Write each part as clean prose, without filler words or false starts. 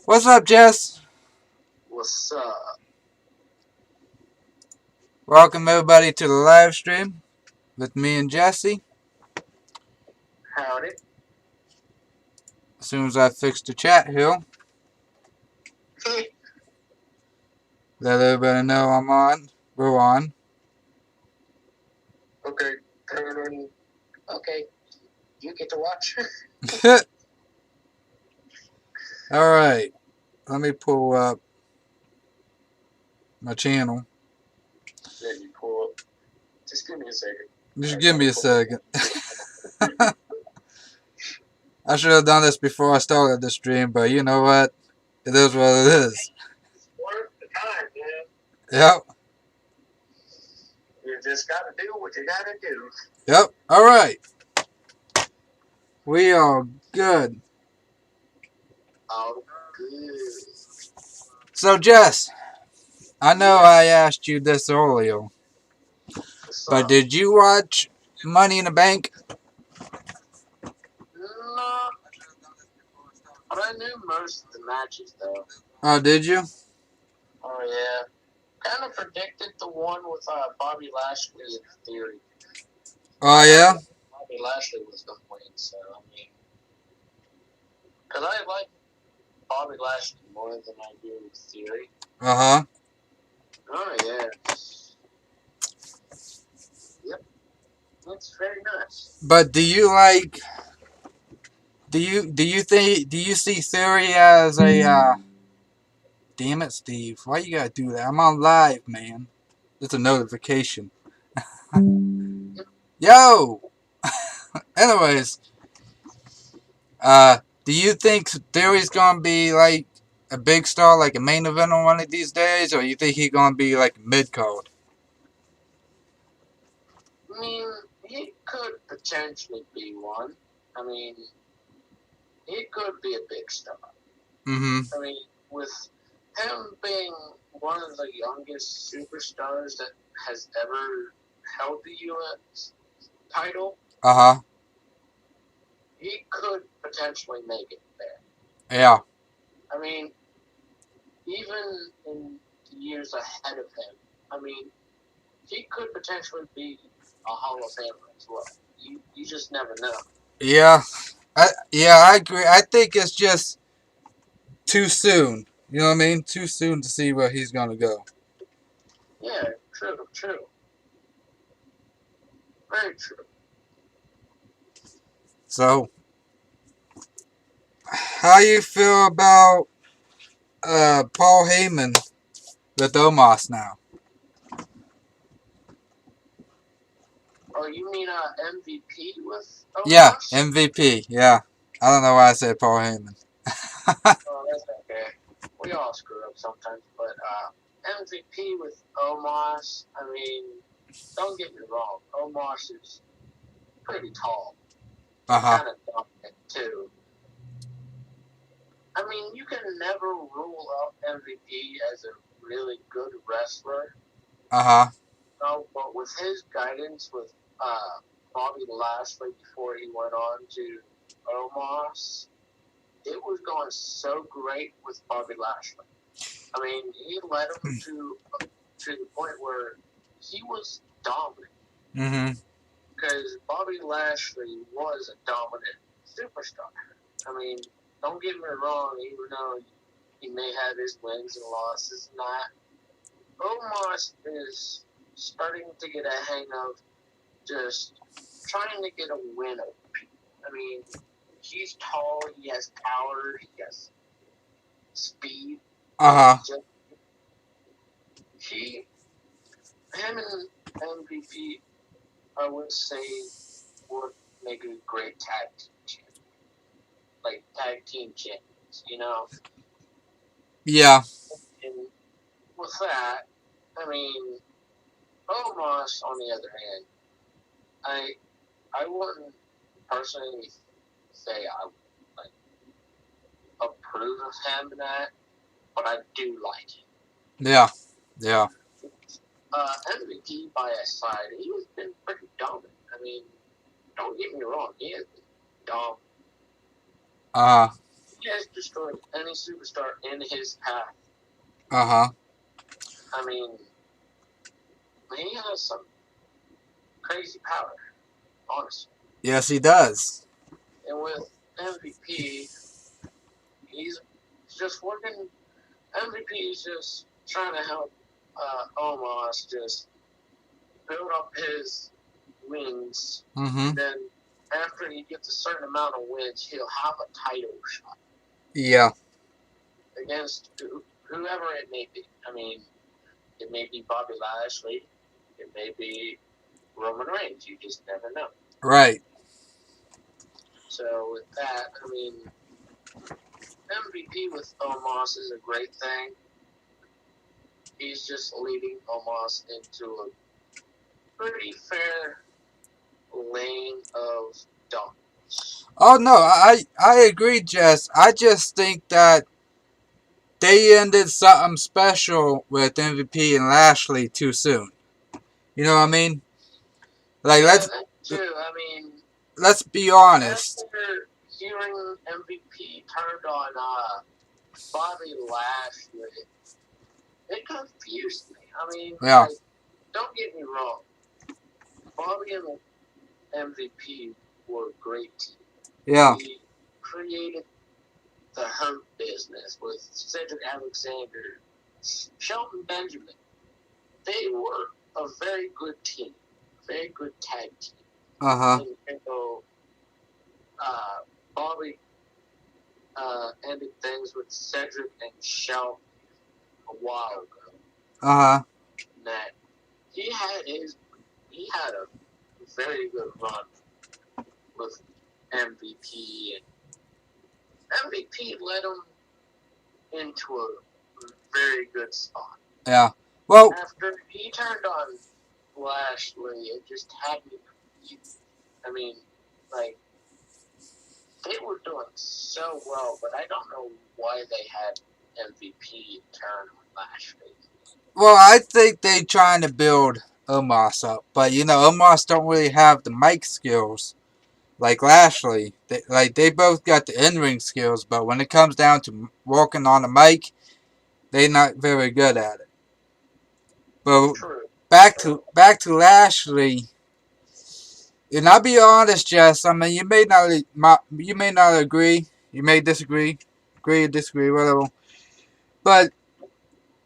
What's up, Jess? What's up? Welcome everybody to the live stream with me and Jessie. Howdy. As soon as I fix the chat here, let everybody know I'm on. We're on. Okay, turn. Okay, you get to watch. Alright, let me pull up my channel. Let me pull up. Just give me a second. Just I give gotta me a pull second. up. I should have done this before I started the stream, but you know what? It is what it is. It's worth the time, man. Yep, You just gotta do what you gotta do. yep. Alright, we are good. All good. So, Jess, I know Yeah. I asked you this earlier, What's but up? did you watch Money in the Bank? No, but I knew most of the matches though. Oh, did you? Oh yeah. Kind of predicted the one with Bobby Lashley in theory. Oh, I yeah? already knew Bobby Lashley was gonna win, so I mean, because I like Bobby Lashley more than I do Theory. Uh huh. Oh yeah. Yep. That's very nice. But do you like? Do you see Theory as a? Damn it, Steve! Why you gotta do that? I'm on live, man. It's a notification. Yo. Anyways, do you think Theory's gonna be like a big star, like a main event on one of these days, or you think he's gonna be like mid card? I mean, he could potentially be one. I mean, he could be a big star. Mm-hmm. I mean, with him being one of the youngest superstars that has ever held the U.S. title, Uh huh. he could potentially make it there. Yeah. I mean, even in the years ahead of him, I mean, he could potentially be a Hall of Famer as well. You just never know. Yeah. I agree. I think it's just too soon. You know what I mean? Too soon to see where he's gonna go. Yeah, true, true. Very true. So, how you feel about Paul Heyman with Omos now? Oh, you mean MVP with Yeah, Omos? MVP. Yeah, I don't know why I said Paul Heyman. Oh, that's okay. We all screw up sometimes, but MVP with Omos, I mean, don't get me wrong, Omos is pretty tall Uh and huh. kind of dominant too. I mean, you can never rule out MVP as a really good wrestler. Uh huh. No, but with his guidance with Bobby Lashley before he went on to Omos, it was going so great with Bobby Lashley. I mean, he led him to the point where he was dominant Mm-hmm. because Bobby Lashley was a dominant superstar. I mean, don't get me wrong, even though he may have his wins and losses and that, Omos is starting to get a hang of just trying to get a win over people. I mean, he's tall, he has power, he has speed, Uh and huh. just he, him and MVP, I would say would make a great tag team champion, like tag team champions, you know. Yeah. And with that, I mean, Omos, on the other hand, I I wouldn't personally say I would like approve of him in that, but I do like him. Yeah. Yeah. MVP by his side, he has been pretty dominant. I mean, don't get me wrong, he has been dominant. Uh huh. he has destroyed any superstar in his path. Uh-huh. I mean, he has some crazy power, honestly. Yes, he does. And with MVP, he's just working. MVP is just trying to help Omos just build up his wins, Mm-hmm. and then after he gets a certain amount of wins, he'll have a title shot Yeah. against whoever it may be. I mean, it may be Bobby Lashley, it may be Roman Reigns. You just never know. Right. So with that, I mean, MVP with Omos is a great thing. He's just leading Omos into a pretty fair lane of dominance. Oh no, I agree, Jess. I just think that they ended something special with MVP and Lashley too soon. You know what I mean? Like Yeah, that too. I mean, let's be honest. after hearing MVP turned on Bobby Lashley, it confused me. I mean, Yeah. like, don't get me wrong. Bobby and MVP were a great team. Yeah. He created the Hurt Business with Cedric Alexander, Shelton Benjamin. They were a very good team, very good tag team. Uh-huh. And so Bobby ended things with Cedric and Shelton a while ago. Uh-huh. That he had a very good run with MVP, and MVP led him into a very good spot. Yeah. Well, After he turned on Lashley, it just had me confused. I mean, like, they were doing so well, but I don't know why they had MVP turn on Lashley. I think they trying to build Omos up, but you know, Omos don't really have the mic skills like Lashley. They both got the in-ring skills, but when it comes down to walking on the mic, they're not very good at it. But True. back to Lashley. And I'll be honest, Jess. I mean, you may not agree, you may disagree, agree or disagree, whatever. But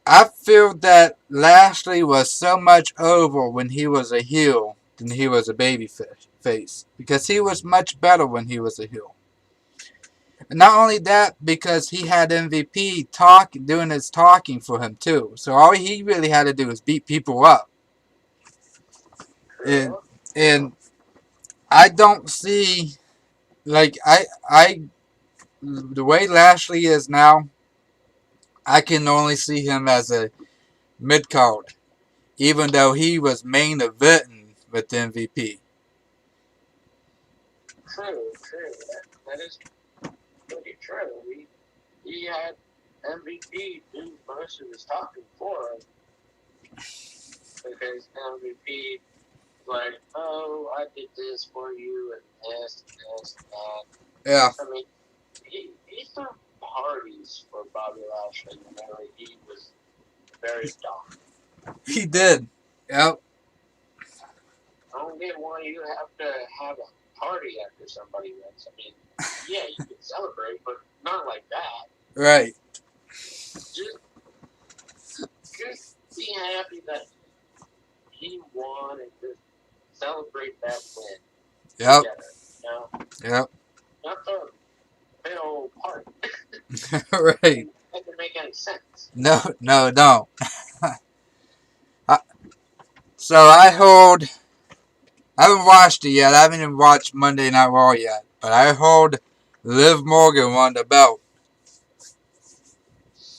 I feel that Lashley was so much over when he was a heel than he was a baby face because he was much better when he was a heel. And not only that, because he had MVP doing his talking for him too. So all he really had to do was beat people up. And True. and I don't see like I the way Lashley is now, I can only see him as a mid card, even though he was main eventing with the MVP. True. That is pretty true. He had MVP do most of his talking for him because MVP like, oh, I did this for you and this and this and that. Yeah, I mean, he threw parties for Bobby Lashley whenever he was very dominant. he did. Yep. I don't get why you have to have a party after somebody wins. I mean, yeah, you can celebrate, but not like that. Right. Just be happy that he won and just celebrate that win Yep. together. You know? Yep. Not the big old party. Right. That doesn't make any sense. No. So I hold. I haven't watched it yet. I haven't even watched Monday Night Raw yet. But I hold Liv Morgan won the belt.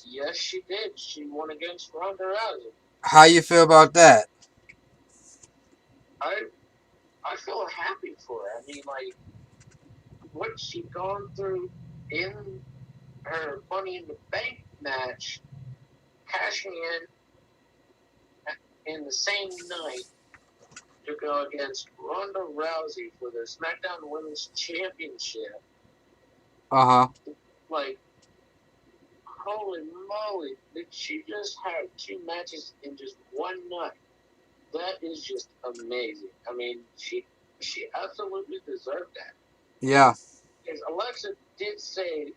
Yes, she did. She won against Ronda Rousey. How you feel about that? I feel happy for her. I mean, like, what she gone through in her Money in the Bank match, cashing in the same night to go against Ronda Rousey for the SmackDown Women's Championship. Uh huh. like, holy moly, did she just have two matches in just one night? That is just amazing. I mean, she absolutely deserved that. Yeah. Because Alexa did say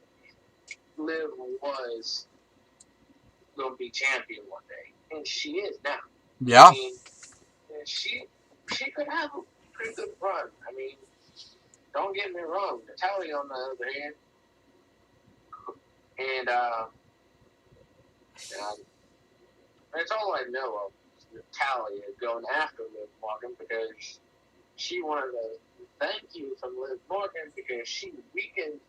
Liv was going to be champion one day, and she is now. I Yeah. mean, she she could have a pretty good run. I mean, don't get me wrong, Natalia on the other hand, and that's all I know of is Natalia going after Liv Morgan because she wanted to thank you from Liv Morgan because she weakened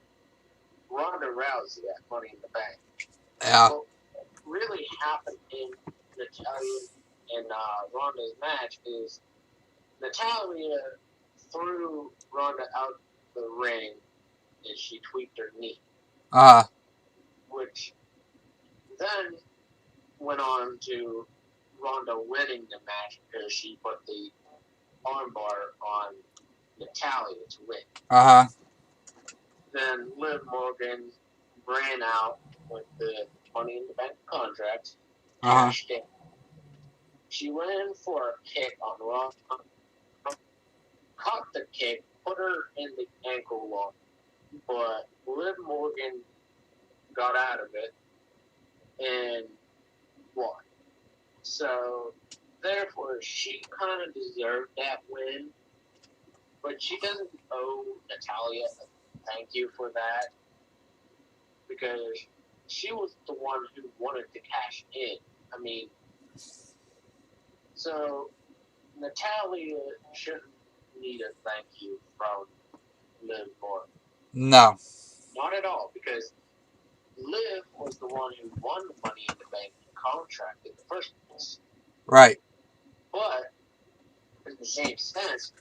Ronda Rousey at Money in the Bank. Yeah. What really happened in Natalia and Ronda's match is Natalia threw Ronda out the ring and she tweaked her knee, Uh huh. which then went on to Ronda winning the match because she put the armbar on Natalia to win. Uh huh. Then Liv Morgan ran out with the Money in the Bank contract, Uh huh. cashed in. She went in for a kick on Ronda, caught the kick, put her in the ankle lock, but Liv Morgan got out of it and won. So, therefore, she kind of deserved that win, but she doesn't owe Natalia a thank you for that because she was the one who wanted to cash in. I mean, so Natalia shouldn't need a thank you from Liv Morgan. No. Not at all, because Liv was the one who won the Money in the Bank contract in the first place. Right. But in the same sense,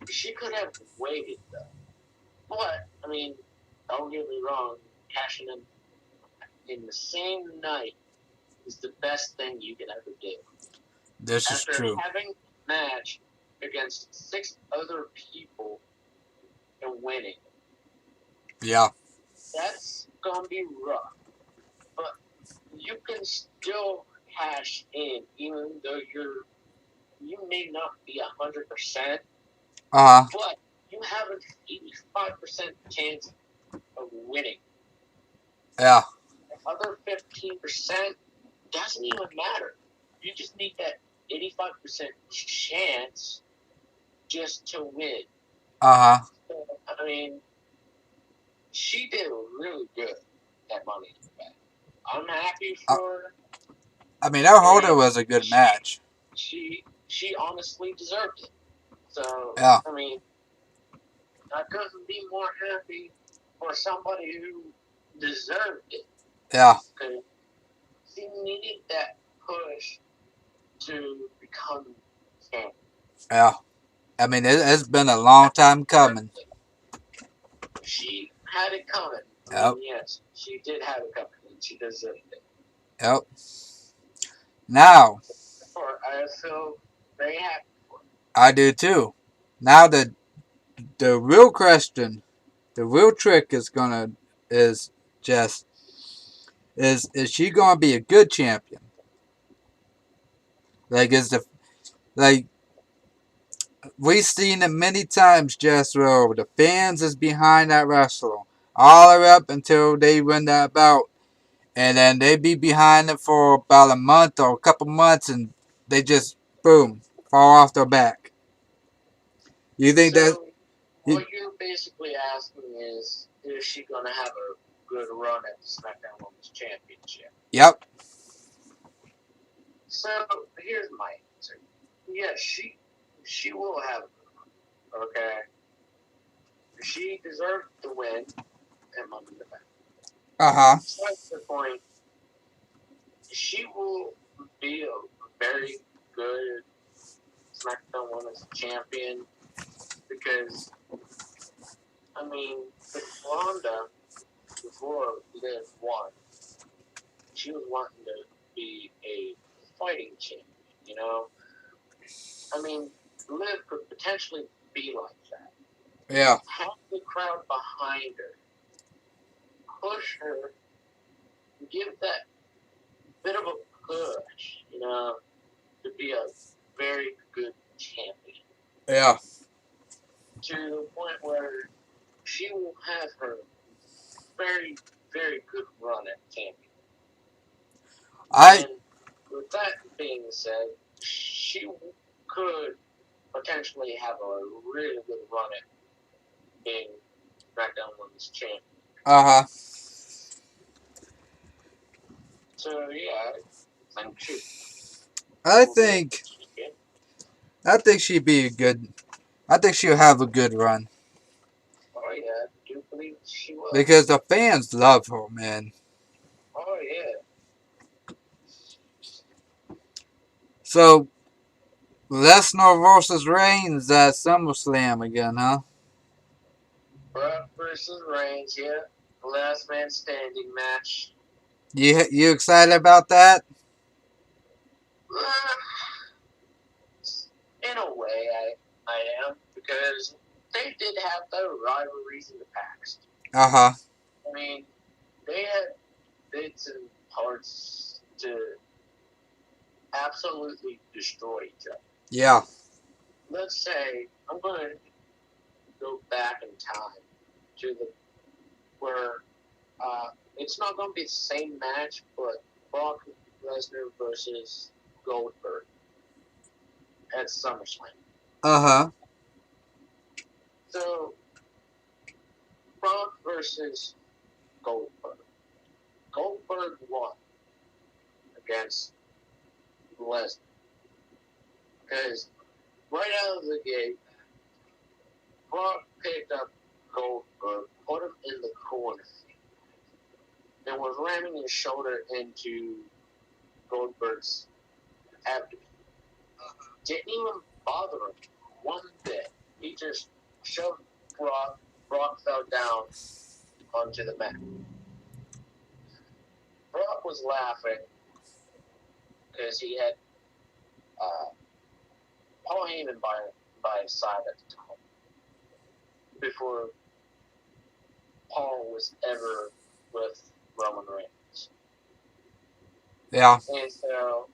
she could have waited though. But I mean, don't get me wrong, cashing in the same night is the best thing you can ever do. This is After true. having a match against 6 other people and winning, Yeah. that's gonna be rough. But you can still cash in, even though you may not be 100%, Uh huh. but you have an 85% chance of winning. Yeah. The other 15% doesn't even matter. You just need that 85% chance just to win. Uh huh. So, I mean, she did really good that Money in the Bank. I'm happy for her, I mean, that and holder was a good she match. she honestly deserved it. So Yeah. I mean, I couldn't be more happy for somebody who deserved it Yeah. because she needed that push to become champion. Yeah. I mean, it's been a long time coming. She had it coming. I Yep. mean, yes, she did have it coming, and she deserved it. Yep. Now, For I feel very happy for her. I do too. Now the real question, the real trick is just is she gonna be a good champion? Like is the like we've seen it many times, just where the fans is behind that wrestler all the way up until they win that bout, and then they be behind it for about a month or a couple months, and they just boom fall off their back. You think that? So You, what you're basically asking is she gonna have a good run at the SmackDown Women's Championship? yep. So here's my answer. Yes, she will have a good run. Okay, she deserved the win at Money in the Bank. Uh huh. Besides the point, she will be a very good SmackDown Women's Champion because I mean, with Ronda before Liv won, she was wanting to be a fighting champion. You know, I mean, Liv could potentially be like that. Yeah. Have the crowd behind her, push her, give that bit of a push, to be a very good champion. Yeah. To the point where she will have her very, very good run at champion. I And with that being said, she could potentially have a really good run at being SmackDown Women's Champion. uh-huh. So yeah, I think she I will be a think champion. I think she'd be a good I think she'll have a good run. Oh yeah, I do believe she will. Because the fans love her, man. Oh yeah. So Lesnar versus Reigns at SummerSlam again, huh? Brock versus Reigns, yeah. Last man standing match. You excited about that? In a way, I am, because they did have their rivalries in the past. Uh-huh. I mean, they had bits and parts to absolutely destroy each other. Yeah. Let's say I'm going to go back in time to the where it's not going to be the same match, but Brock Lesnar versus Goldberg at SummerSlam. Uh-huh. So Brock versus Goldberg. Goldberg won against Lesnar because right out of the gate, Brock picked up Goldberg, put him in the corner, and was ramming his shoulder into Goldberg's abdomen. Didn't even bother him one bit. He just shoved Brock. Brock fell down onto the mat. Brock was laughing because he had Paul Heyman by his side at the time before Paul was ever with Roman Reigns. Yeah. And so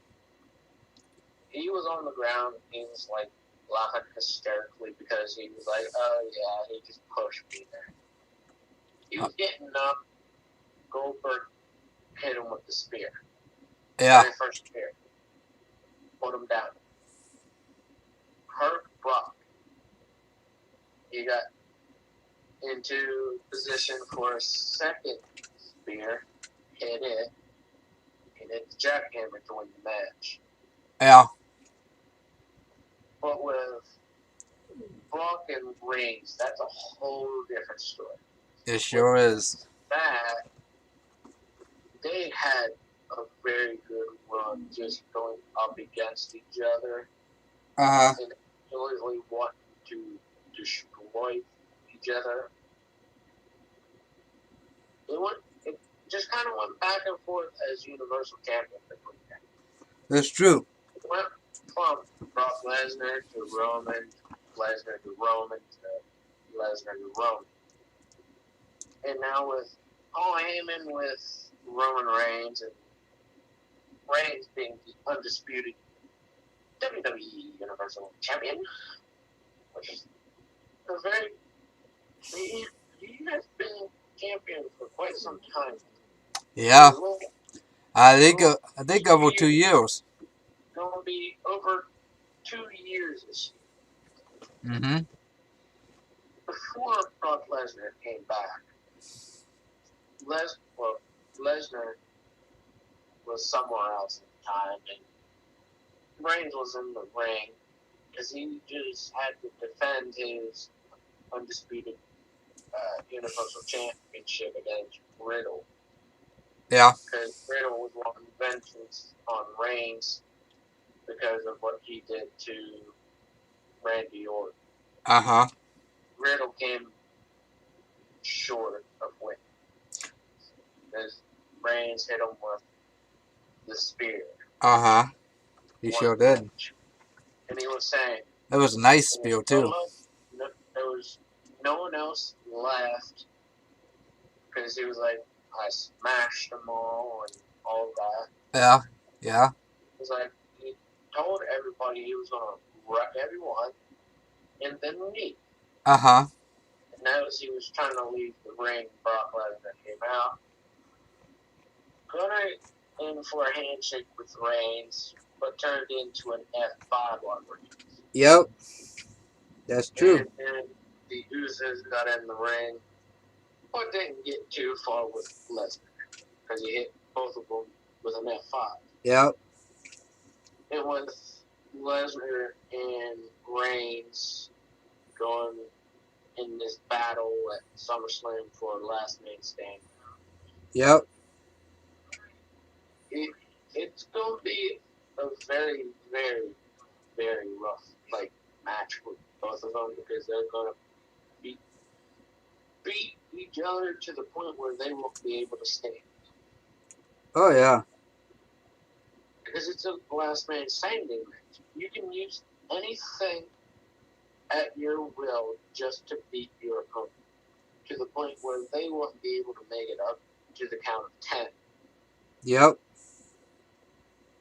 he was on the ground. He was like laughing hysterically because he was like, "Oh yeah, he just pushed me there." He was getting up. Goldberg hit him with the spear. Yeah. Very first spear. Put him down. Hurt Brock. He got into position for a second spear. Hit it. And hit the jackhammer to win the match. Yeah. But with Brock and Reigns, that's a whole different story. It sure is. That they had a very good run just going up against each other Uh-huh. and literally wanting to destroy each other. It just kind of went back and forth as Universal Champion between them. That's true. It went from Brock Lesnar to Roman, Lesnar to Roman to Lesnar to Roman. And now with Paul Heyman with Roman Reigns and Reigns being the undisputed WWE Universal Champion, which is a very he has been champion for quite some time. Yeah. Well, I think over 2 years. going to be over 2 years this year. Mm-hmm. Before Brock Lesnar came back, Lesnar was somewhere else at the time, and Reigns was in the ring because he just had to defend his undisputed Universal Championship against Riddle. Yeah. Because Riddle was wanting vengeance on Reigns because of what he did to Randy Orton. Uh-huh. Riddle came short of winning. Because Reigns hit him with the spear. Uh-huh. He sure did. Punch. And he was saying, It was a nice spear too. There was no one else left because he was like, I smashed them all and all that. Yeah. Yeah. It's like he told everybody he was gonna wreck everyone and then leave. Uh huh. And as he was trying to leave the ring, Brock Lesnar came out, going in for a handshake with Reigns, but turned into an F5 on Reigns. Yep. That's true. And then the Usos got in the ring, but didn't get too far with Lesnar because he hit both of them with an F5. Yep. It was Lesnar and Reigns going in this battle at SummerSlam for last man standing. Yep. It's going to be a very, very, very rough match for both of them because they're going to beat each other to the point where they won't be able to stand. Oh yeah. Because it's a last man standing match. You can use anything at your will just to beat your opponent to the point where they won't be able to make it up to the count of 10. Yep.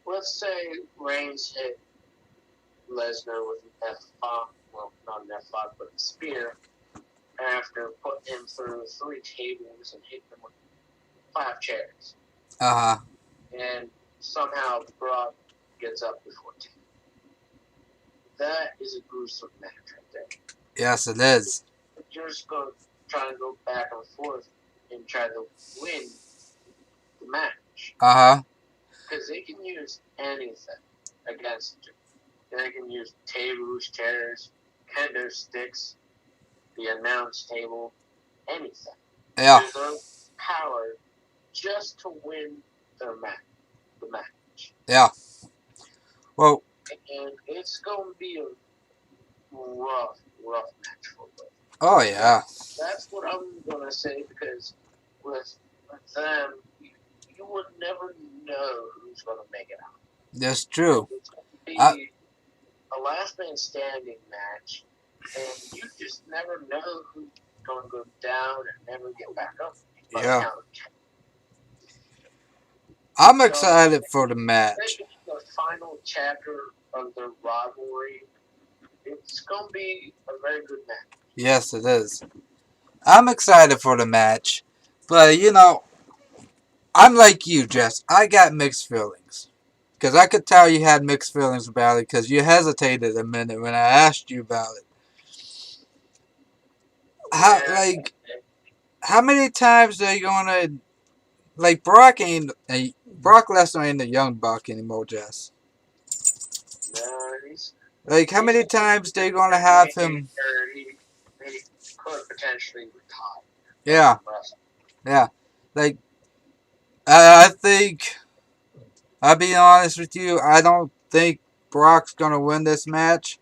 Let's say Reigns hit Lesnar with an F5, well, not an F5, but a spear, after putting him through 3 tables and hitting him with 5 chairs. Uh huh. And somehow Brock gets up before 10. That is a gruesome match right there. Yes, it is. You're just going to try and go back and forth and try to win the match. Uh huh. Because they can use anything against you. They can use tables, chairs, kendo sticks, the announce table, anything. Yeah. Use their power just to win the match. Yeah. Well. And it's going to be a rough match for them. Oh yeah. That's what I'm going to say because with them, you would never know who's going to make it out. That's true. It's going to be a last man standing match, and you just never know who's going to go down and never get back up. Yeah. I'm excited for the match. The final chapter of the rivalry, it's going to be a very good match. Yes, it is. I'm excited for the match, but you know, I'm like you, Jess. I got mixed feelings. Because I could tell you had mixed feelings about it because you hesitated a minute when I asked you about it. How many times are you gonna Brock Brock Lesnar ain't a young buck anymore, Jess? No, how many times they gonna have him? He could potentially retire. Yeah, yeah. I think I'll be honest with you. I don't think Brock's gonna win this match.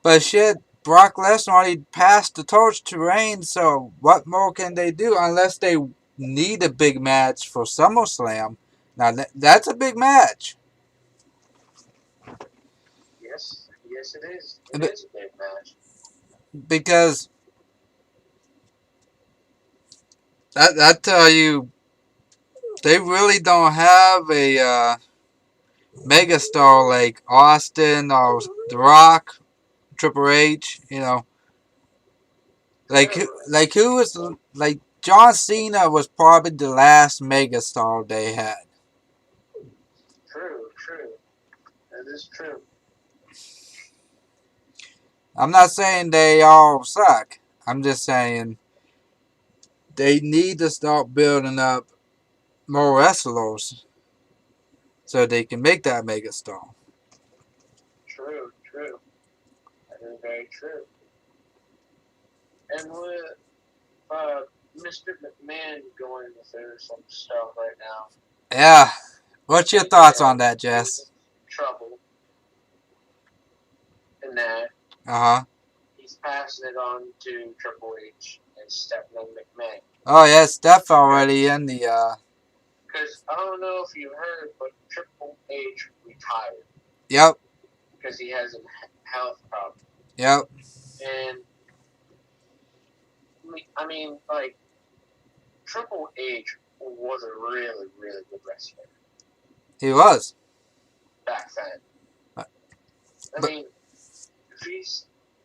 But shit, Brock Lesnar already passed the torch to Reigns, so what more can they do unless they need a big match for SummerSlam? Now that's a big match. Yes, it is. It is a big match. Because I tell you, they really don't have a megastar like Austin or The Rock, Triple H. You know, who was John Cena was probably the last megastar they had. True. That is true. I'm not saying they all suck. I'm just saying they need to start building up more wrestlers so they can make that megastar. True. That is very true. And with Mr. McMahon going through some stuff right now. Yeah. What's your thoughts on that, Jess? Trouble. In that. Uh-huh. He's passing it on to Triple H and Stephanie McMahon. Oh, yeah, Steph already in the... Because I don't know if you heard, but Triple H retired. Yep. Because he has a health problem. Yep. And, I mean, Triple H was a really, really good wrestler He was. back then. I But mean, if he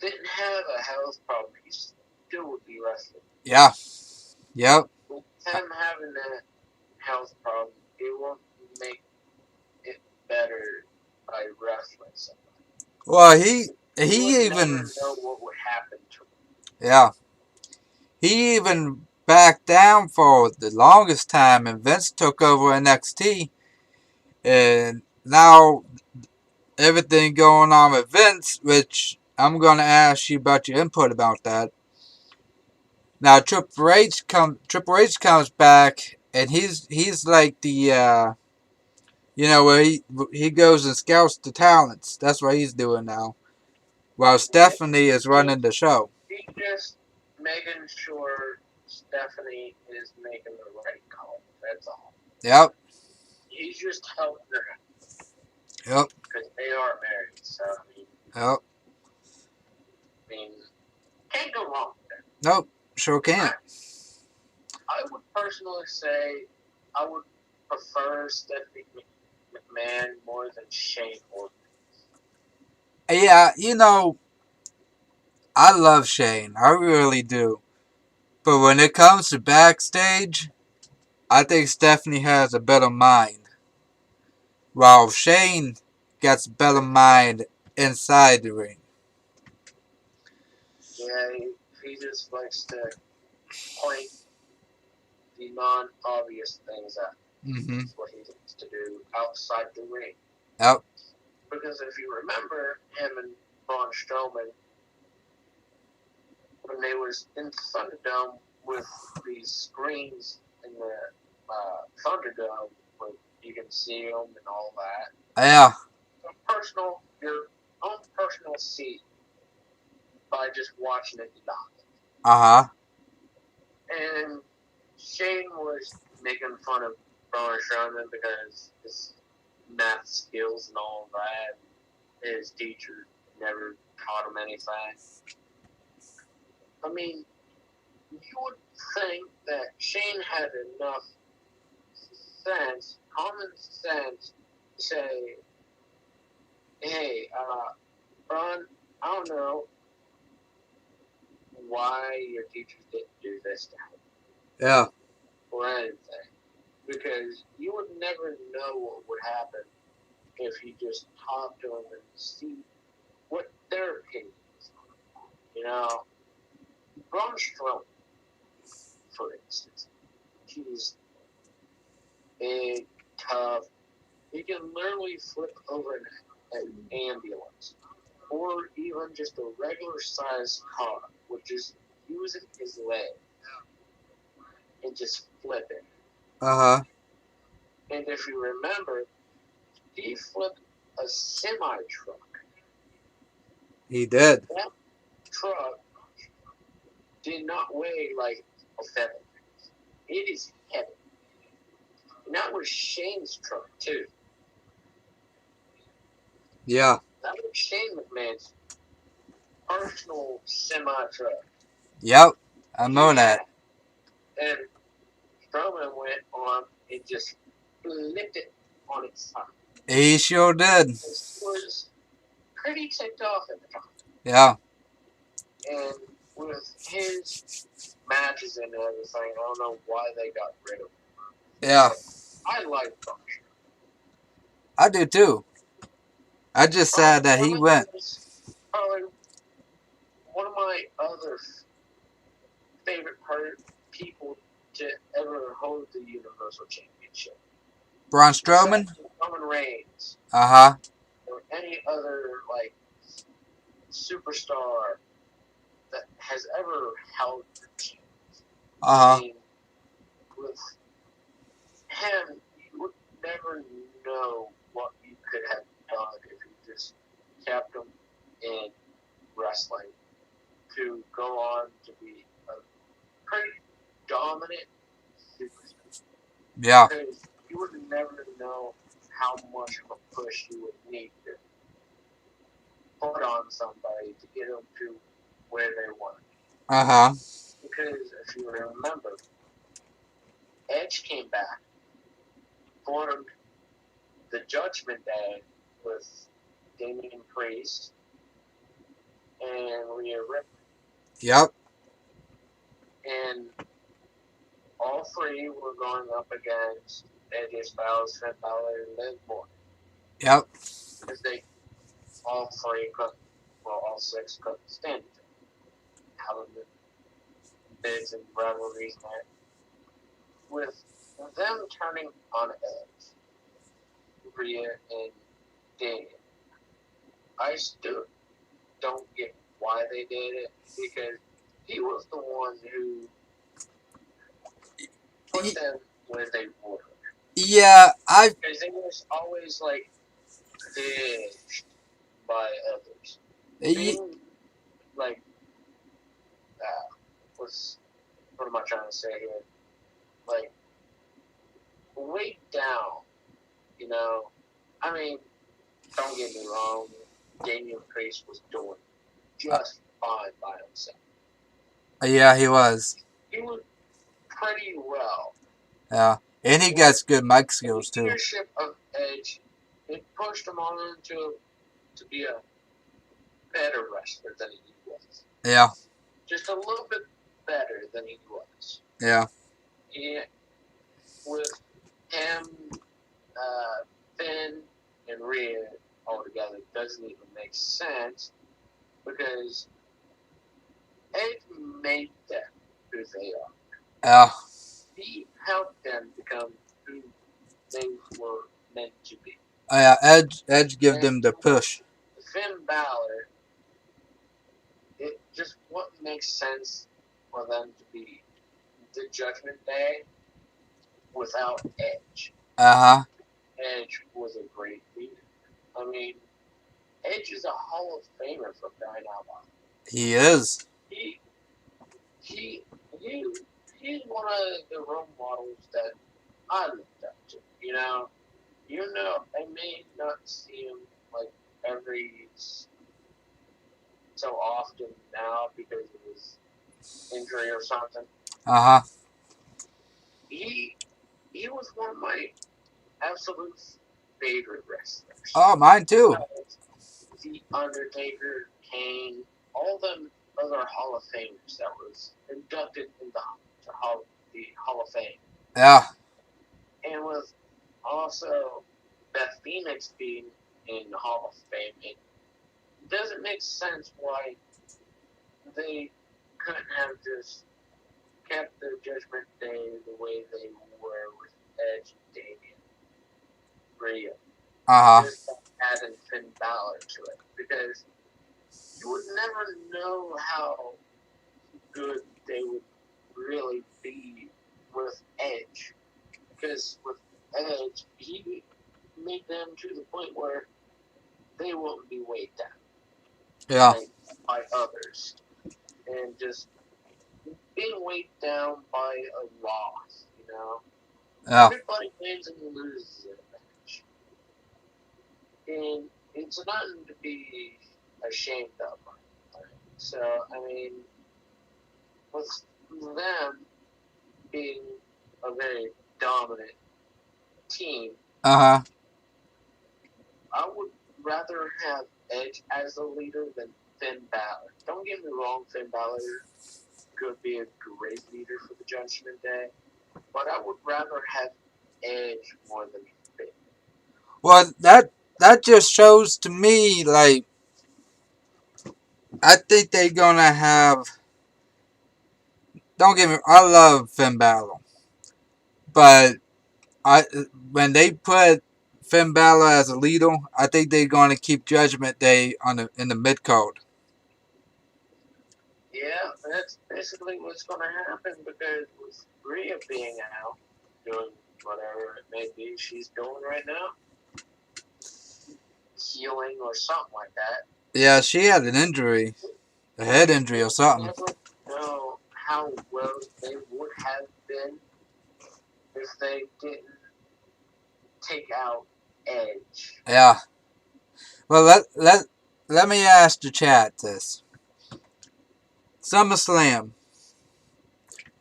didn't have a health problem, he still would be wrestling. yeah, yep. With him having that health problem, it won't make it better by wrestling somebody. Well, You would he even never know what would happen to him. yeah, he even backed down for the longest time, and Vince took over NXT, and now everything going on with Vince, which I'm gonna ask you about your input about that. Now Triple H comes back, and he's like the where he goes and scouts the talents. That's what he's doing now. While Yeah, Stephanie is running the show. he just making sure Stephanie is making the right call. That's all. Yep. He's just helping her Yep. because they are married. So Yep. I mean, can't go wrong with that. Nope. Sure can't. I would personally say I would prefer Stephanie McMahon more than Shane Orton. Yeah, I love Shane. I really do. But when it comes to backstage, I think Stephanie has a better mind. While Shane gets better mind inside the ring. Yeah, he just likes to point the non-obvious things out. Mm-hmm. That's what he likes to do outside the ring. Yep. Because if you remember him and Braun Strowman, when they was in the Thunderdome with these screens in the Thunderdome, where you can see them and all that. Yeah. Your own personal seat by just watching it live. Uh-huh. And Shane was making fun of Braun Strowman because his math skills and all that. His teacher never taught him anything. I mean, you would think that Shane had enough sense, common sense, to say, hey, Braun, I don't know why your teachers didn't do this to him. Yeah. Or anything. Because you would never know what would happen if you just talk to them and see what their opinion is. Braun Strowman, for instance, he's big, tough. He can literally flip over an ambulance or even just a regular sized car with just using his leg and just flip it. Uh-huh. And if you remember, he flipped a semi truck. He did. That truck did not weigh like a feather. It is heavy. And that was Shane's truck too. Yeah. That was Shane McMahon's personal semi truck. Yep. I He know had, that. and Strowman went on and just flipped it on its side. He sure did. He was pretty ticked off at the time. Yeah. And with his matches and everything, I don't know why they got rid of him. Yeah. I like Braun. I do too. I just sad that he went. Is probably one of my other favorite people to ever hold the Universal Championship. Braun Besides Strowman? Roman Reigns Uh-huh. or any other superstar that has ever held the championship. I Uh-huh. mean, with him, you would never know what you could have done if you just kept him in wrestling to go on to be a pretty dominant superstar. Yeah. Because you would never know how much of a push you would need to put on somebody to get them to where they want. Uh-huh. Because if you remember, Edge came back, formed the Judgment Day with Damian Priest and Rhea Ripley. Yep. And all three were going up against AJ Styles, Finn Balor, and Liv Morgan. Yep. Because they all three couldn't, well, all six couldn't stand each other. Having the bids and rivalries there. With them turning on Edge, Rhea and Damian, I still don't get why they did it, because he was the one who put them where they were. Yeah, Because they was always like ditched by others. Being like, what am I trying to say here? Like, way down, you know? I mean, don't get me wrong, Damian Priest was doing just fine by himself. Yeah, he was. He was pretty well. Yeah, and he got good mic skills the too. leadership of Edge, it pushed him on to be a better wrestler than he was. Yeah. Just a little bit better than he was. Yeah. And with him, Finn, and Rhea all together doesn't even make sense, because Edge made them who they are. Yeah. He helped them become who they were meant to be. Yeah. Edge give them the push. Finn Balor, it just wouldn't make sense for them to be the Judgment Day without Edge. Uh-huh. Edge was a great leader. I mean, Edge is a Hall of Famer for crying out loud. He is. He's one of the role models that I looked up to. I may not see him like every so often now because of his injury or something. Uh-huh. He was one of my absolute favorite wrestlers. Oh, mine too. The Undertaker, Kane, all them other Hall of Famers that was inducted in the Hall of Fame. Yeah. And with also Beth Phoenix being in the Hall of Fame, it doesn't make sense why they couldn't have just kept the Judgment Day the way they were with Edge, Damian, Rhea. Uh-huh. Just adding Finn Balor to it, because you would never know how good they would really be with Edge. Because with Edge, he made them to the point where they won't be weighed down. Yeah. Like, by others. And just being weighed down by a loss, Yeah. Everybody wins and loses in a match. And it's nothing to be ashamed of. So, I mean, with them being a very dominant team, Uh-huh. I would rather have Edge as a leader than Finn Balor. Don't get me wrong, Finn Balor could be a great leader for the Judgment Day, but I would rather have Edge more than Finn. Well, that just shows to me, like, I think they're gonna have. Don't get me. I love Finn Balor, but I when they put Finn Balor as a leader, I think they're gonna keep Judgment Day in the mid card. Yeah, that's basically what's going to happen, because with Rhea being out, doing whatever it may be she's doing right now, healing or something like that. Yeah, she had an injury, a head injury or something. Never know how well they would have been if they didn't take out Edge. Yeah. Well, let me ask the chat this. SummerSlam.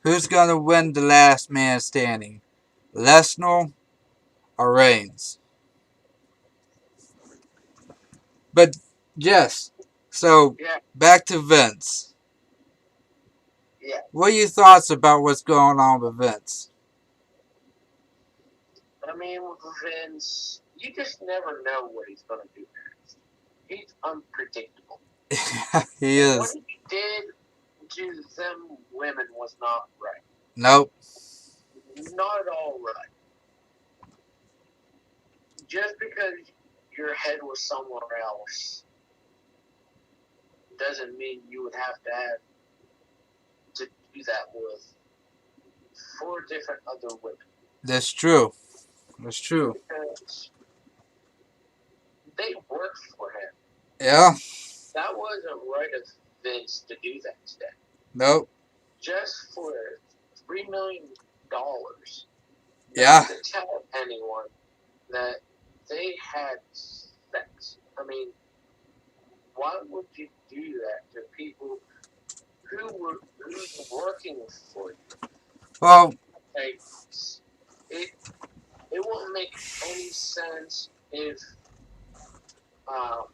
Who's gonna win the last man standing? Lesnar or Reigns. But yes, so Yeah, back to Vince. yeah. What are your thoughts about what's going on with Vince? I mean, with Vince, you just never know what he's going to do next. He's unpredictable. He And what is. he did to them women was not right. Nope. Not at all right. Just because your head was somewhere else doesn't mean you would have to do that with four different other women. That's true. That's true. Because they worked for him. Yeah. That wasn't right of Vince to do that today. Nope. Just for $3 million, Yeah. not to tell anyone that they had sex. I mean, why would you do that to people who's working for you? Well. Like, it it won't make any sense if um,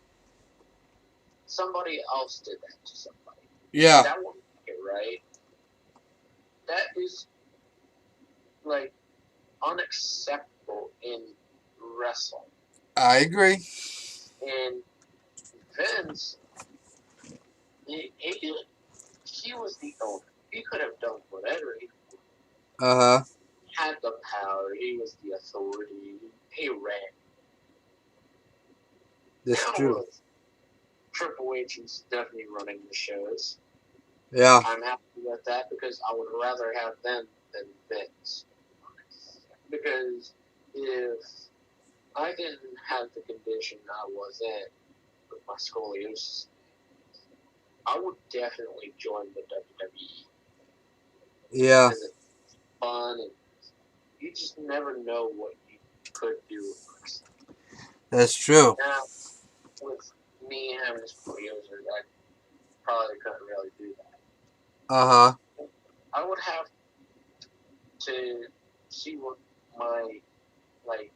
somebody else did that to somebody. Yeah. That wouldn't make it right. That is like unacceptable in wrestling. I agree. And Vince, he was the owner. He could have done whatever he Uh huh. had the power. He was the authority. He ran. That's Now true. with Triple H is definitely running the shows. Yeah. I'm happy with that because I would rather have them than Vince. Because if I didn't have the condition I was in with my scoliosis, I would definitely join the WWE Yeah. because it's fun and you just never know what you could do. That's true. Now, with me having scoliosis, I probably couldn't really do that. Uh huh. I would have to see what my, like,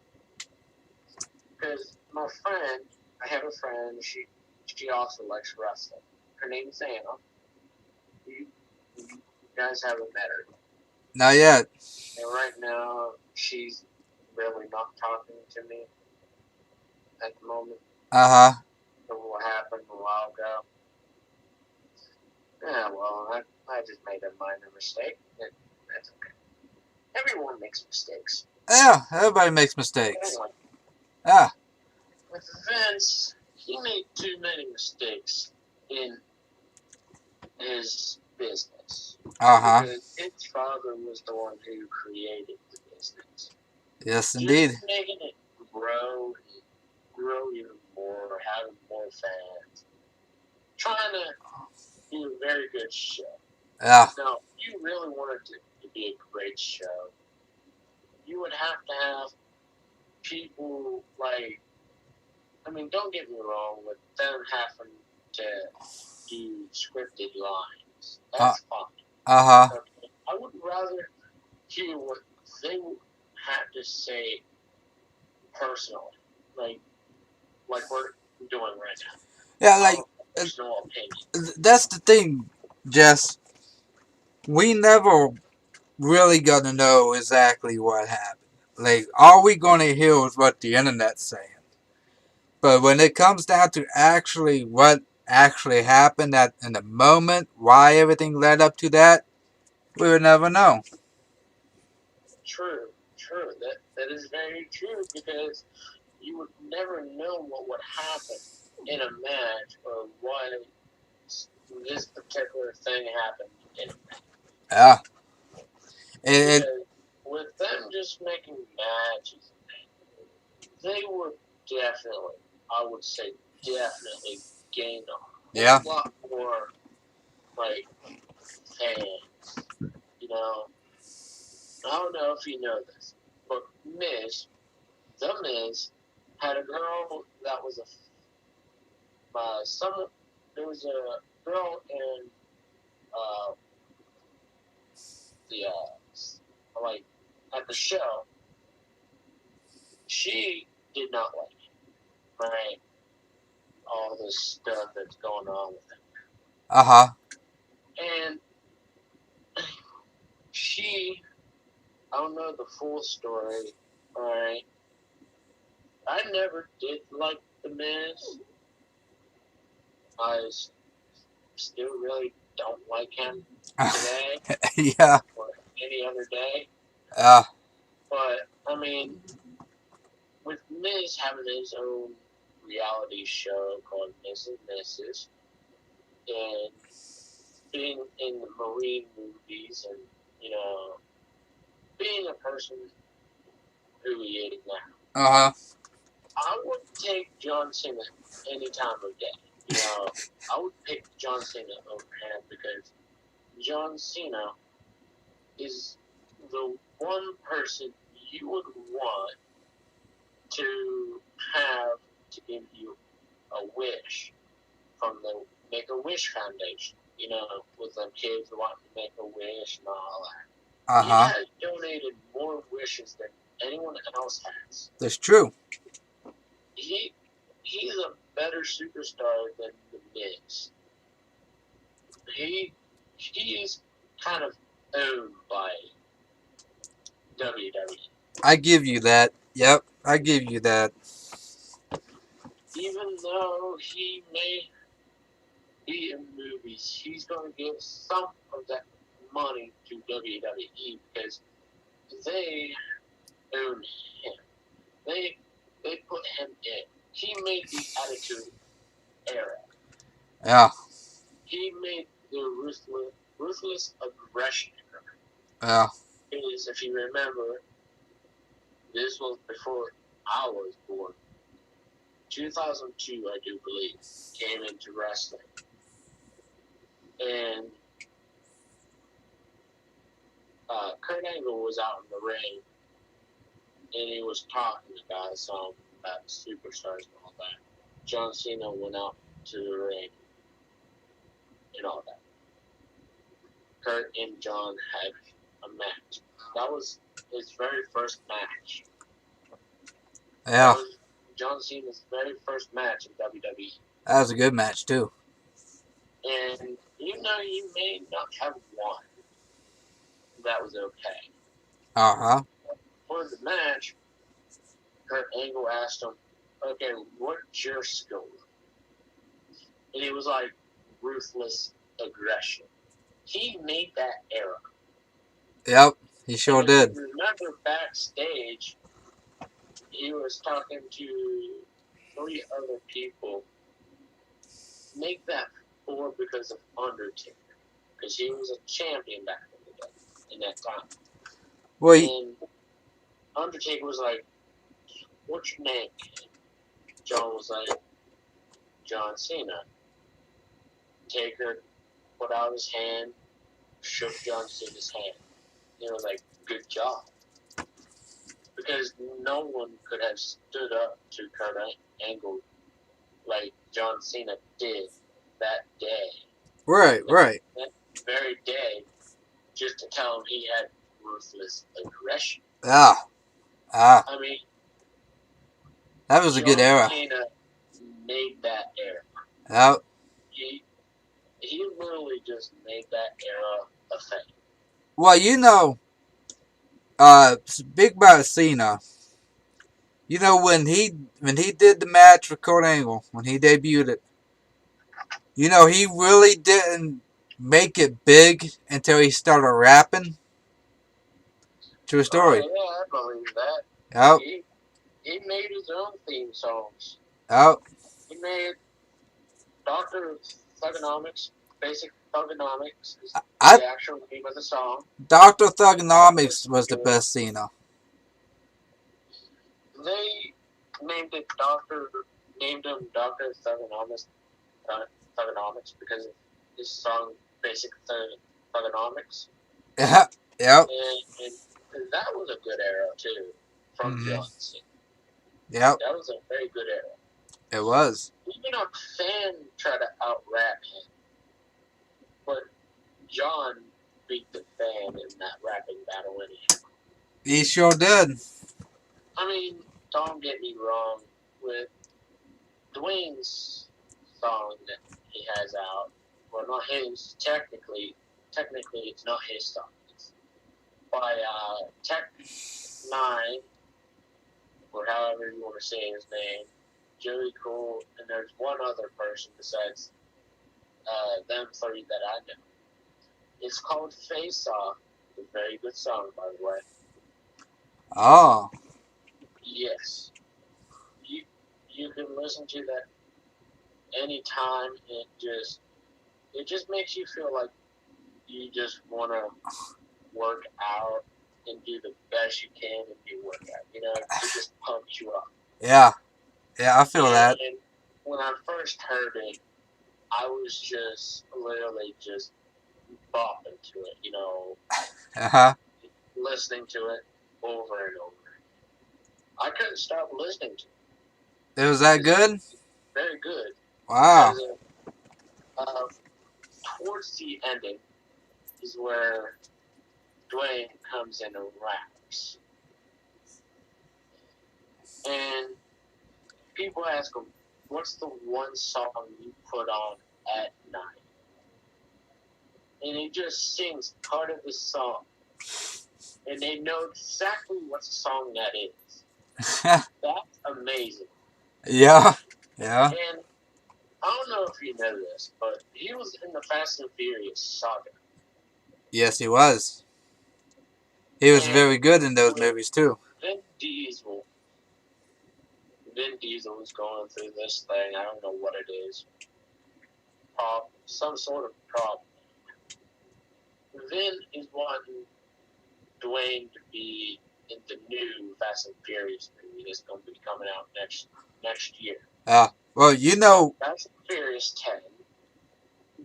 because my friend, I have a friend, she also likes wrestling. Her name's Anna. You guys haven't met her. Not yet. And right now, she's really not talking to me at the moment. Uh huh. So what happened a while ago. Yeah, well, I just made a minor mistake. That's okay. Everyone makes mistakes. Yeah. Everybody makes mistakes. Anyway, Yeah. with Vince, he made too many mistakes in his business Uh huh. because his father was the one who created the business. Yes, Just indeed. making it grow even more, having more fans, trying to do a very good show. Yeah. Now, if you really wanted to be a great show, you would have to have people like, I mean, don't get me wrong, with them having to do scripted lines. Uh. That's fine. Uh huh. Okay? I would rather hear what they had to say personally, like we're doing right Yeah. now. Like Our personal opinion. that's the thing, Jess. We never really gonna know exactly what happened. Like all we gonna hear is what the internet's saying. But when it comes down to actually what actually happened at in the moment, why everything led up to that, we would never know. True, true. That is very true because you would never know what would happen in a match or why this particular thing happened in a match. Yeah. And Because with them just making matches, they would definitely, I would say, definitely gain a yeah. whole lot more like fans. You know, I don't know if you know this, but the Miz, had a girl that was some. There was a girl in uh, the like at the show she did not like it, right? All this stuff that's going on with Uh-huh. him. And she, I don't know the full story, alright? I never did like The Miz. I still really don't like him today Yeah. or any other day. Uh, But, I mean, with Miz having his own reality show called Miz and Mrs. and being in the Marine movies and, you know, being a person who he is now, uh-huh. I would take John Cena any time of day. You know, I would pick John Cena over him because John Cena is the one person you would want to have to give you a wish from the Make a Wish Foundation. You know, with them kids wanting to make a wish and all that. He Uh-huh. has donated more wishes than anyone else has. That's true. He he's a better superstar than the Miz. He he's kind of owned by WWE. I give you that. Yep. I give you that. Even though he may be in movies, he's going to give some of that money to WWE because they own him. They put him in. He made the Attitude Era. Yeah. He made the ruthless aggression era. Yeah. Because if you remember, this was before I was born. 2002, I do believe, came into wrestling. And Kurt Angle was out in the ring, and he was talking about some about superstars and all that. John Cena went out to the ring and all that. Kurt and John had a match. That was his very first match. That Yeah. was John Cena's very first match in WWE. That was a good match too. And even though he may not have won, that was okay. Uh-huh. For the match, Kurt Angle asked him, okay, what's your skill? And he was like, ruthless aggression. He made that era. Yep. He sure And if did. you remember backstage, he was talking to 3 other people. Make that 4 because of Undertaker. Because he was a champion back in the day, in that time. Well, And Undertaker was like, what's your name? John was like, John Cena. Taker put out his hand, shook John Cena's hand. He was like, good job. Because no one could have stood up to Kurt Angle like John Cena did that day. right, right. That very day, just to tell him he had ruthless aggression. Ah. Ah. I mean, That was a good John era. Cena made that era. Yep. He literally just made that era a thing. Well, speak about Cena. You know when he did the match with Kurt Angle when he debuted it. You know he really didn't make it big until he started rapping. True Oh story. yeah, I believe that. Yep. He made his own theme songs. Yep. He made Doctor Thugonomics, Basic Thugonomics is I the actual name of the song. Doctor That was Thugonomics was the good. best Cena. They named it named him Doctor Thugonomics because of his song Basic Thugonomics, Yep. Yep. and that was a good era too from Mm-hmm. John Cena. Yep. That was a very good era. It was. Even a fan tried to out rap him, but John beat the fan in that rapping battle anyhow. He sure did. I mean, don't get me wrong, with Dwayne's song that he has out, well, not his, technically it's not his song. It's by Tech 9, or however you want to say his name, Joey Cool, and there's one other person besides them three that I know. It's called Face Off. It's a very good song, by the way. Oh. Yes. You you can listen to that anytime. It just makes you feel like you just want to work out and do the best you can in your workout. It just pumps you up. Yeah. Yeah, I feel that. And when I first heard it, I was just literally just bopping to it, Uh-huh. listening to it over and over. I couldn't stop listening to It was that it. good? It's very good. Wow. As uh, towards the ending is where Dwayne comes in and raps. And people ask him, what's the one song you put on at night? And he just sings part of the song. And they know exactly what song that is. That's amazing. Yeah. Yeah. And I don't know if you know this, but he was in the Fast and Furious saga. Yes, he was. He was And very good in those with movies too. Vin Diesel, Vin Diesel is going through this thing. I don't know what it is. Some sort of problem. Vin is wanting Dwayne to be in the new Fast and Furious movie that's going to be coming out next year. Well, you know. Fast and Furious 10.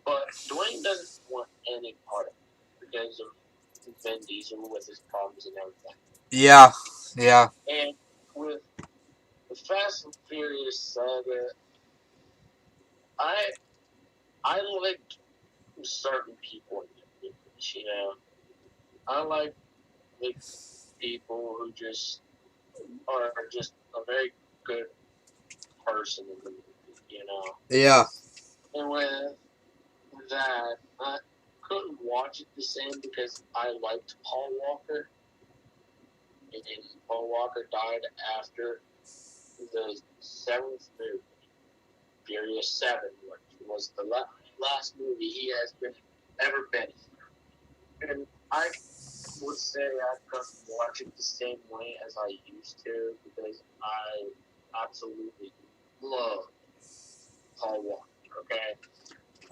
But Dwayne doesn't want any part of it because of Vin Diesel with his problems and everything. Yeah. Yeah. And with the Fast and Furious saga, I liked certain people in the movies. I like the people who just are just a very good person in the movie. Yeah. And with that, I couldn't watch it the same because I liked Paul Walker. And Paul Walker died after the seventh movie, Furious 7, which was the last movie he has ever been in. And I would say I couldn't watch it the same way as I used to because I absolutely love Paul Walker, okay?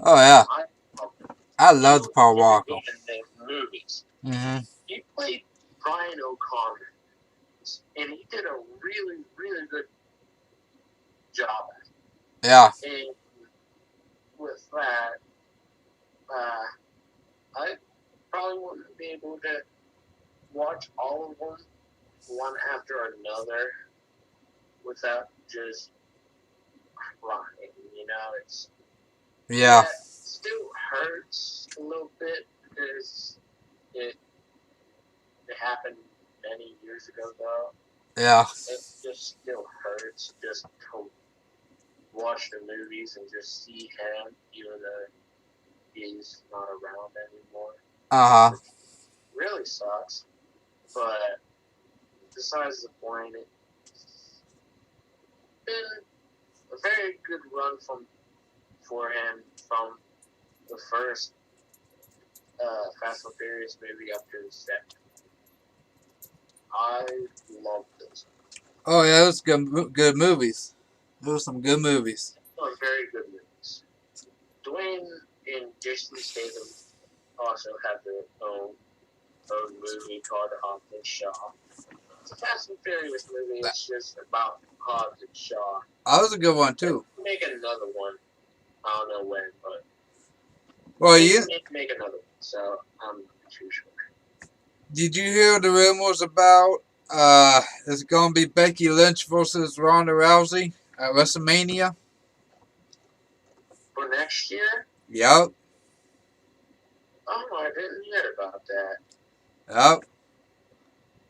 Oh yeah. I love him. I He love was Paul very Walker. good in the movies. Mm-hmm. He played Brian O'Connor, and he did a really, really good job at it. Yeah. And with that, I probably wouldn't be able to watch all of them one after another without just crying. It's Yeah. it still hurts a little bit because it happened many years ago though. Yeah. It just still hurts just to watch the movies and just see him, even though he's not around anymore. Uh-huh. Which really sucks. But besides the point, it's been a very good run for him from the first Fast and Furious movie up to the second. I love this. Oh yeah, it was good movies. It was some good movies. Very good movies. Dwayne and Jason Statham also have their own movie called Hobbs and Shaw. It's a Fast and Furious movie. It's just about Hobbs and Shaw. That was a good one too. Make another one. I don't know when, but Well, make another one. So I'm not too sure. did you hear the rumors about it's gonna be Becky Lynch versus Ronda Rousey at WrestleMania? For next year? Yep. Oh, I didn't hear about that. Yep.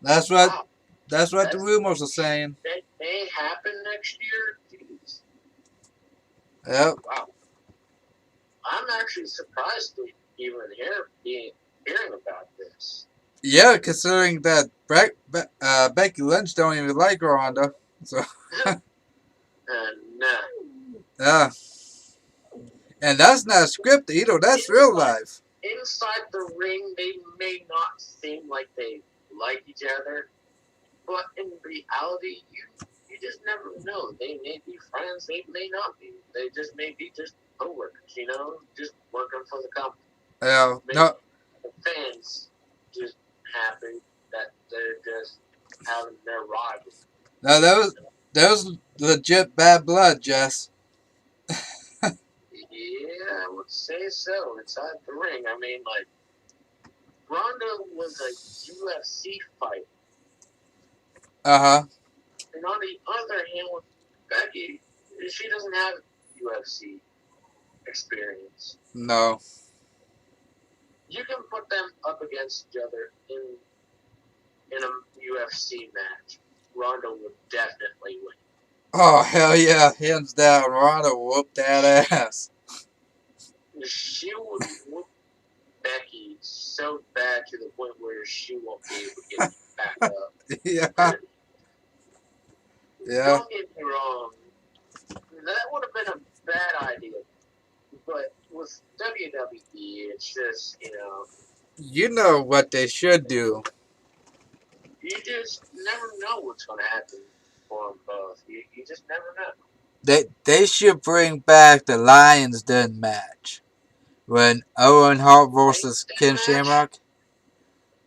That's what Wow. the rumors are saying. may happen next year. Jeez. Yep. Wow. I'm actually surprised to even hearing about this. Yeah, considering that Becky Lynch don't even like Ronda. So, Nah. yeah. And that's not scripted either. That's real life. Inside the ring, they may not seem like they like each other, but in reality, you just never know. They may be friends, they may not be. They just may be just coworkers, just working for the company. Yeah. Maybe No. the fans just happy that they're just having their rivalry. No, that was legit bad blood, Jess. Yeah, I would say so. Inside the ring, I mean, like Ronda was a UFC fight. Uh-huh. And on the other hand, with Becky, she doesn't have UFC experience. No. You can put them up against each other in a UFC match. Ronda would definitely win. Oh, hell yeah. Hands down. Ronda whooped that ass. She would whoop Becky so bad to the point where she won't be able to get back up. Yeah. Yeah. Don't get me wrong. That would have been a bad idea. But with WWE, it's just, You know what they should do. you just never know what's going to happen for them both. You just never know. They should bring back the Lions Den match. When Owen Hart versus Ken Match? Shamrock.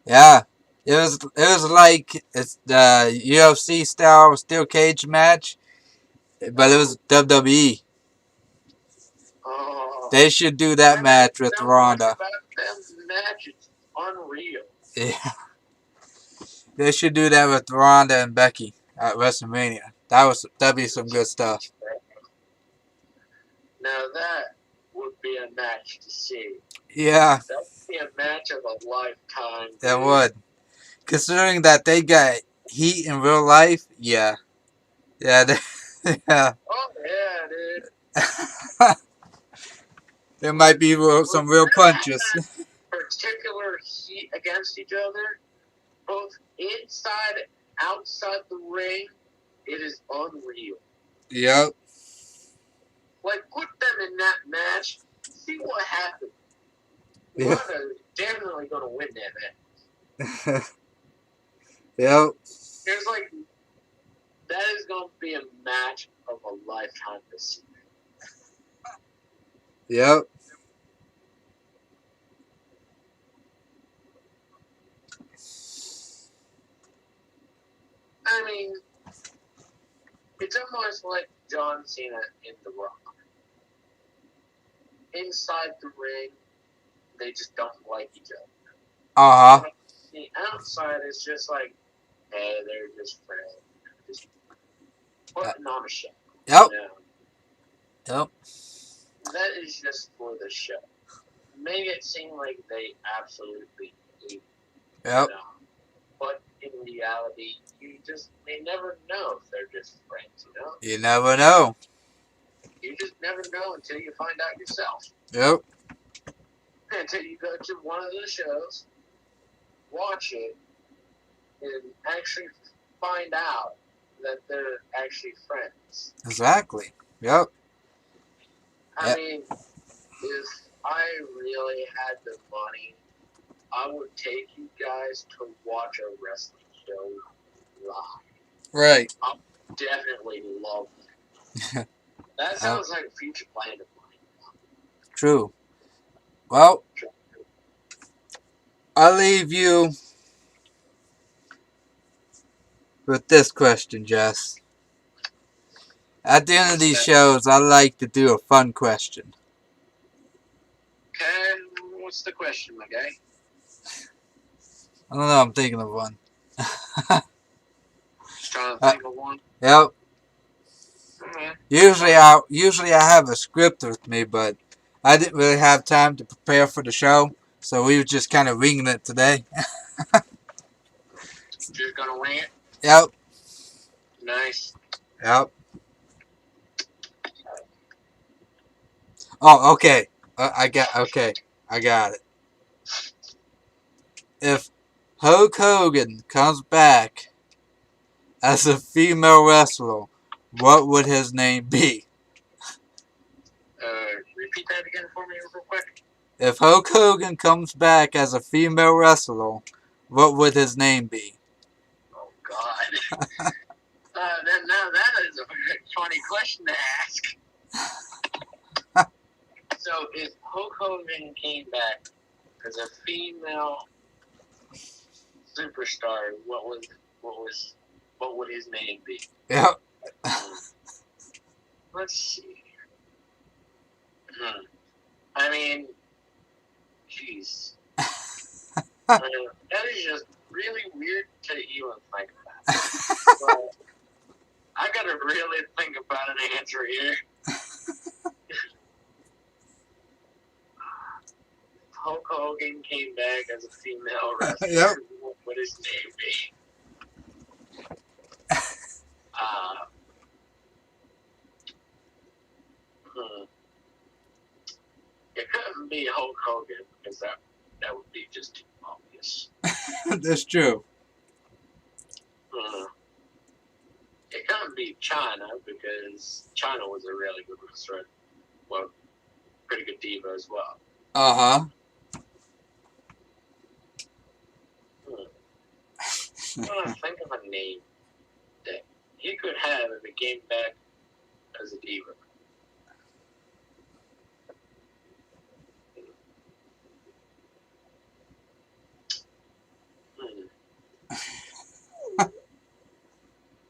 Yeah. It was like it's the UFC style steel cage match, but it was WWE. Oh, They should do that I match with so much Ronda. about them match. It's unreal. Yeah. They should do that with Ronda and Becky at WrestleMania. That'd be some good stuff. Now that would be a match to see. Yeah, That would be a match of a lifetime. it Dude. would. Considering that they got heat in real life, yeah. Yeah, yeah. Oh yeah, dude. There might be some real punches. Particular heat against each other, both inside and outside the ring, it is unreal. Yep. Like, put them in that match, see what happens. Yeah. Ronda is definitely going to win that match. Yep. There's like, that is going to be a match of a lifetime to see. Yep. I mean, it's almost like John Cena in The Rock. Inside the ring, they just don't like each other. Uh huh. The outside is just like, hey, they're just friends. Just putting on a show. Yep. You know? Yep. That is just for the show. Make it seem like they absolutely hate. Yep. But in reality, you just may never know if they're just friends. You never know. You just never know until you find out yourself. Yep. Until you go to one of the shows, watch it, and actually find out that they're actually friends. Exactly. Yep. I mean, if I really had the money, I would take you guys to watch a wrestling show live. Right. I would definitely love that. That sounds like a future plan of mine. True. Well, I'll leave you with this question, Jess. At the end of these shows, I like to do a fun question. Okay, what's the question, my guy? I don't know, I'm thinking of one. Just trying to think of one. Yep. Okay. Usually I have a script with me, but I didn't really have time to prepare for the show, so we were just kind of winging it today. Just gonna wing it? Yep. Nice. Yep. Oh, okay. I got it. If Hulk Hogan comes back as a female wrestler, what would his name be? Repeat that again for me real quick. If Hulk Hogan comes back as a female wrestler, what would his name be? Oh God. Now that is a very funny question to ask. So if Hulk Hogan came back as a female superstar, what would his name be? Yep. Let's see. I mean, jeez. That is just really weird to even think about. But I gotta really think about an answer here. Hulk Hogan came back as a female wrestler. Yep. What would his name be? It couldn't be Hulk Hogan because that would be just too obvious. That's true. It couldn't be China because China was a really good wrestler. Well, pretty good diva as well. Uh-huh. I'm trying to think of a name that he could have if he came back as a diva.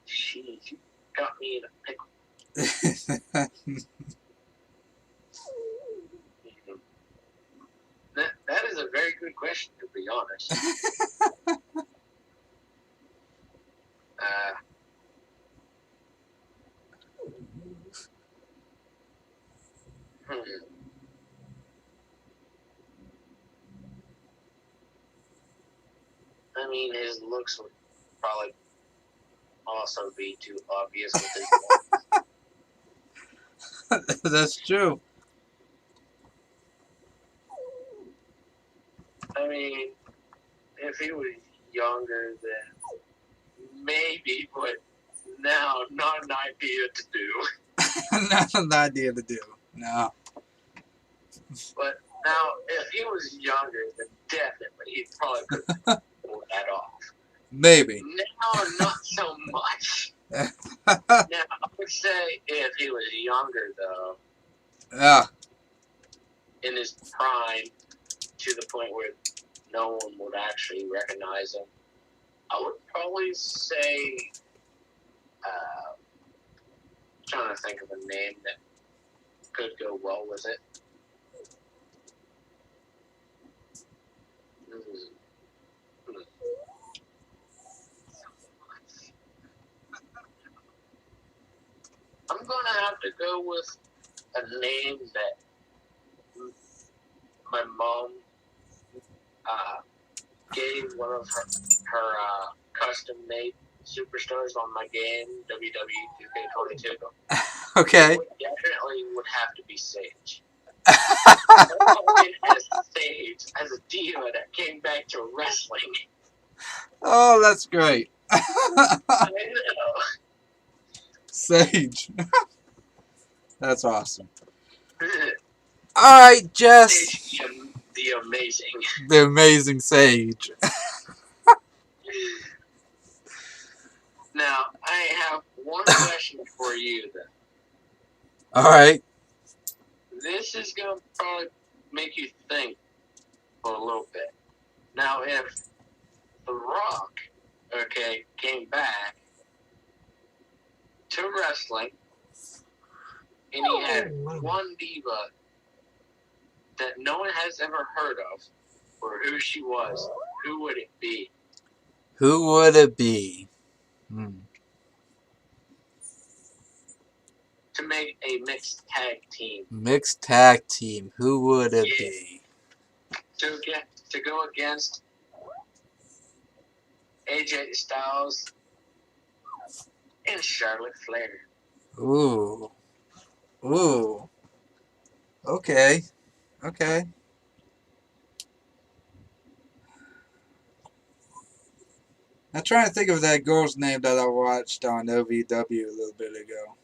Jeez, you got me in a pickle. That is a very good question, to be honest. I mean, his looks would probably also be too obvious with his That's true. I mean, if he was younger, then maybe, but now not an idea to do. Not an idea to do. No. But now, if he was younger, then definitely he probably could pull that off. Maybe. Now, not so much. Now, I would say if he was younger, though, Yeah. in his prime, to the point where no one would actually recognize him, I would probably say, trying to think of a name that could go well with it. I'm gonna have to go with a name that my mom gave one of her custom-made superstars on my game, WWE 2K22. Okay. It definitely would have to be Sage. As Sage, as a diva that came back to wrestling. Oh, that's great. I know. Sage. That's awesome. All right, Jess. Sage, the amazing. The amazing Sage. Now, I have one question for you, then. All right. This is going to probably make you think for a little bit. Now, if The Rock, okay, came back to wrestling, and he had one diva that no one has ever heard of, or who she was, who would it be? Who would it be? To make a mixed tag team. Mixed tag team. Who would it be? To go against AJ Styles and Charlotte Flair. Ooh. Ooh. Okay. Okay. I'm trying to think of that girl's name that I watched on OVW a little bit ago.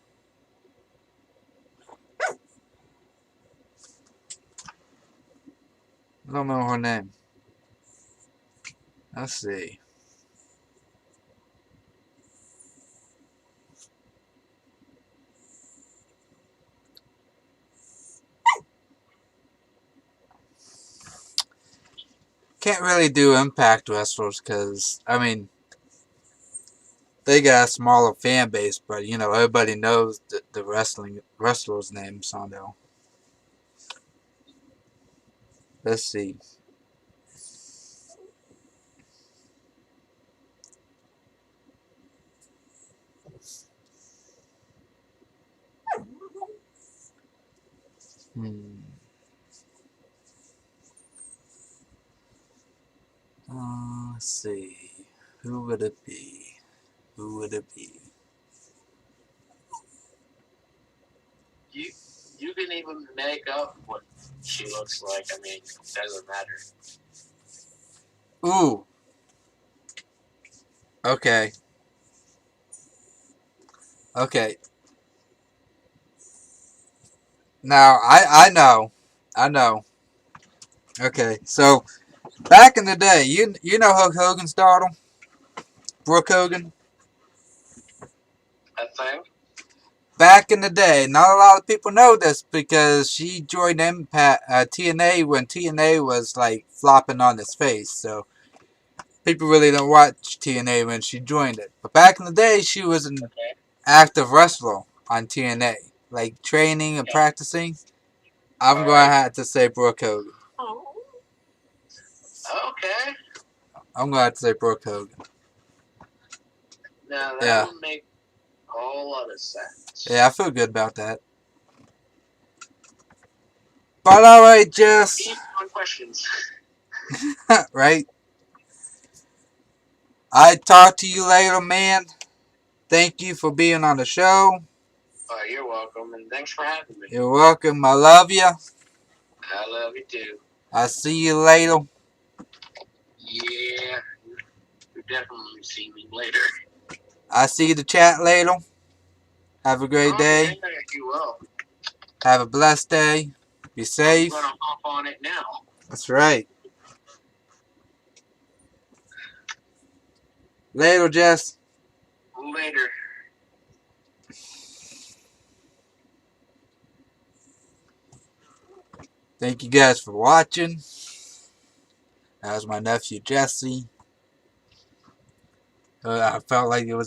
I don't know her name. Let's see. Can't really do Impact wrestlers because, I mean, they got a smaller fan base, but, you know, everybody knows the wrestlers' names on there. Let's see. Hmm. Let's see. Who would it be? Who would it be? You can even make up what she looks like. I mean, it doesn't matter. Ooh. Okay. Okay. Now I know. I know. Okay. So back in the day, you know Hulk Hogan's daughter, Brooke Hogan. I think. Back in the day, not a lot of people know this because she joined Impact TNA when TNA was like flopping on its face. So people really don't watch TNA when she joined it. But back in the day, she was an Okay. active wrestler on TNA, like training and Yeah. practicing. I'm All going to right. have to say Brooke Hogan. Okay. I'm going to have to say Brooke Hogan. Now that Yeah. would make a whole lot of sense. Yeah, I feel good about that. But alright, Jess. Keep on questions. Right? I talk to you later, man. Thank you for being on the show. You're welcome, and thanks for having me. You're welcome. I love you. I love you too. I'll see you later. Yeah, you definitely see me later. I'll see the chat later. Have a great Oh yeah, day. you will. Have a blessed day. Be I'm safe. gonna hop on it now. That's right. Later, Jess. Later. Thank you guys for watching. That was my nephew, Jesse. I felt like it was